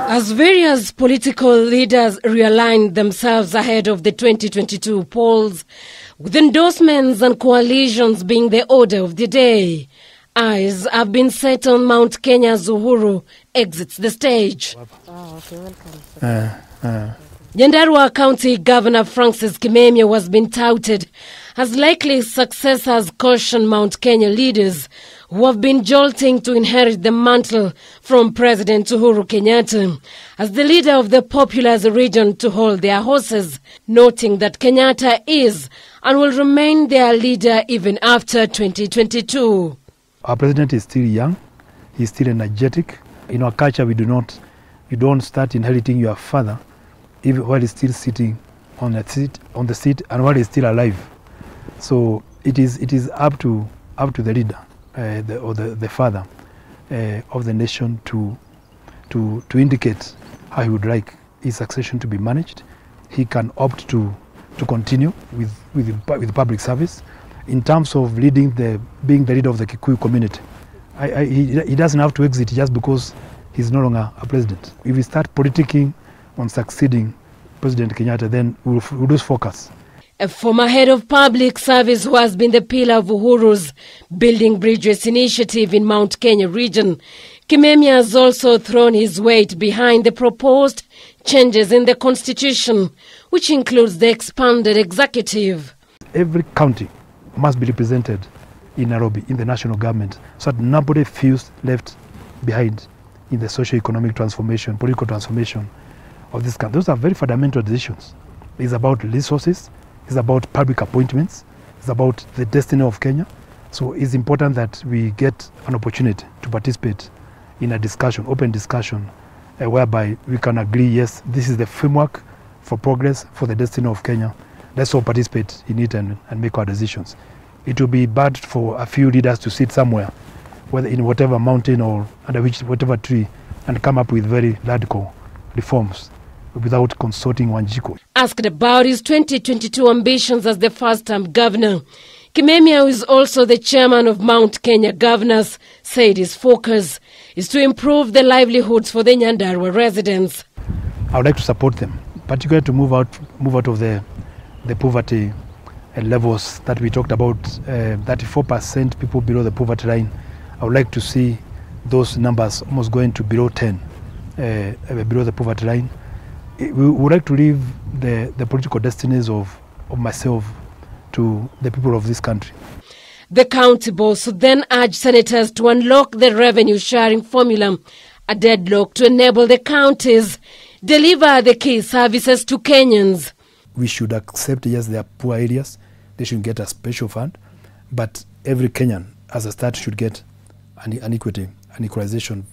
As various political leaders realign themselves ahead of the 2022 polls, with endorsements and coalitions being the order of the day, eyes have been set on Mount Kenya's Uhuru exits the stage. Nyandarua County Governor Francis Kimemia has been touted as likely successors, caution Mount Kenya leaders who have been jolting to inherit the mantle from President Uhuru Kenyatta as the leader of the populous region to hold their horses, noting that Kenyatta is and will remain their leader even after 2022. Our president is still young, he's still energetic. In our culture, you don't start inheriting your father even while he's still sitting on the seat and while he's still alive. So it is up to the leader, the father of the nation to indicate how he would like his succession to be managed. He can opt to continue with public service. In terms of being the leader of the Kikuyu community, he doesn't have to exit just because he's no longer a president. If we start politicking on succeeding President Kenyatta, then we'll lose focus. A former head of public service who has been the pillar of Uhuru's Building Bridges initiative in Mount Kenya region, Kimemia has also thrown his weight behind the proposed changes in the constitution, which includes the expanded executive. Every county must be represented in Nairobi, in the national government, so that nobody feels left behind in the socio-economic transformation, political transformation of this country. Those are very fundamental decisions. It's about resources, it's about public appointments, it's about the destiny of Kenya. So it's important that we get an opportunity to participate in a discussion, open discussion, whereby we can agree, yes, this is the framework for progress, for the destiny of Kenya. Let's all participate in it and make our decisions. It will be bad for a few leaders to sit somewhere, whether in whatever mountain or under whatever tree, and come up with very radical reforms without consulting Wanjiku. Asked about his 2022 ambitions as the first-term governor, Kimemia, who is also the chairman of Mount Kenya Governors, said his focus is to improve the livelihoods for the Nyandarua residents. I would like to support them, particularly to move out of the poverty levels that we talked about, 34% people below the poverty line. I would like to see those numbers almost going to below 10, below the poverty line. We would like to leave the political destinies of myself to the people of this country. The county boss would then urge senators to unlock the revenue sharing formula, a deadlock to enable the counties deliver the key services to Kenyans. We should accept, yes, there are poor areas, they should get a special fund, but every Kenyan as a start should get an equalization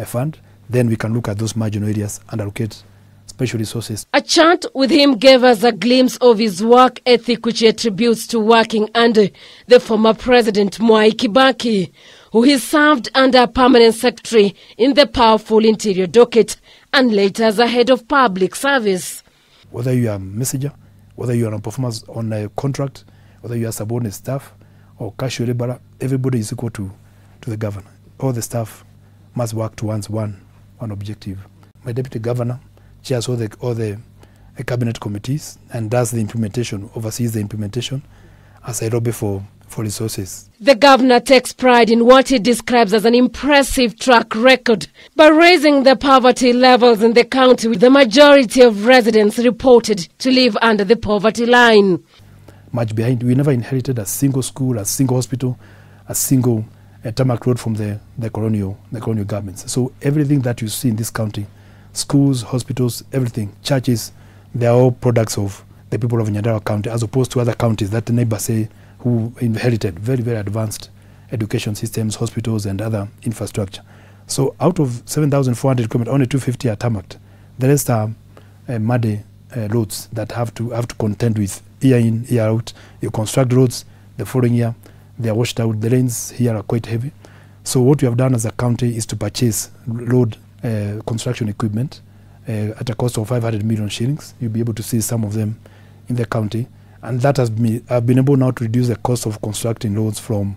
fund. Then we can look at those marginal areas and allocate special resources. A chat with him gave us a glimpse of his work ethic, which he attributes to working under the former President Mwai Kibaki, who he served under a permanent secretary in the powerful Interior Docket and later as a head of public service. Whether you are a messenger, whether you are on performance on a contract, whether you are subordinate staff or casual laborer, everybody is equal to the governor. All the staff must work towards one objective. My deputy governor chairs all the cabinet committees and does the implementation, oversees the implementation as a lobby for resources. The governor takes pride in what he describes as an impressive track record by raising the poverty levels in the county, with the majority of residents reported to live under the poverty line. Much behind, we never inherited a single school, a single hospital, a single tarmac road from the colonial governments. So everything that you see in this county, schools, hospitals, everything, churches, they are all products of the people of Nyandarua County, as opposed to other counties that the neighbors say who inherited very, very advanced education systems, hospitals, and other infrastructure. So out of 7,400 kilometers, only 250 are tarmacked. The rest are muddy roads that have to contend with year in, year out. You construct roads, the following year they are washed out. The rains here are quite heavy. So what we have done as a county is to purchase road construction equipment at a cost of 500 million shillings. You'll be able to see some of them in the county. And that has been able now to reduce the cost of constructing roads from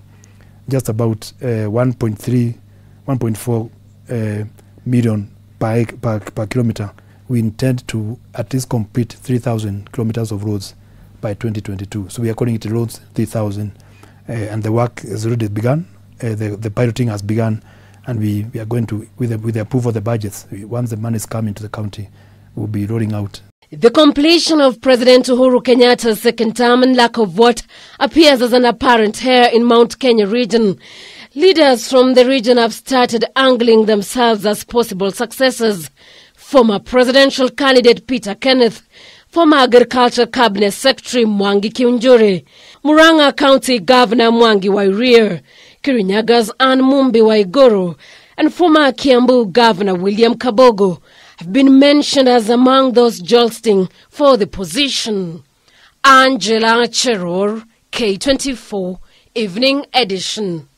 just about 1.4 million per kilometer. We intend to at least complete 3,000 kilometers of roads by 2022. So we are calling it Roads 3,000, and the work has already begun. The piloting has begun, and we are going to, with the approval of the budgets, once the money is coming to the county, we'll be rolling out. The completion of President Uhuru Kenyatta's second term and lack of what appears as an apparent heir in Mount Kenya region. Leaders from the region have started angling themselves as possible successors. Former presidential candidate Peter Kenneth, former Agriculture Cabinet Secretary Mwangi Kiunjuri, Murang'a County Governor Mwangi Wairia, Kirinyaga's Anne Mumbi Waiguru, and former Kiambu Governor William Kabogo have been mentioned as among those jolting for the position. Angela Cheror, K24, Evening Edition.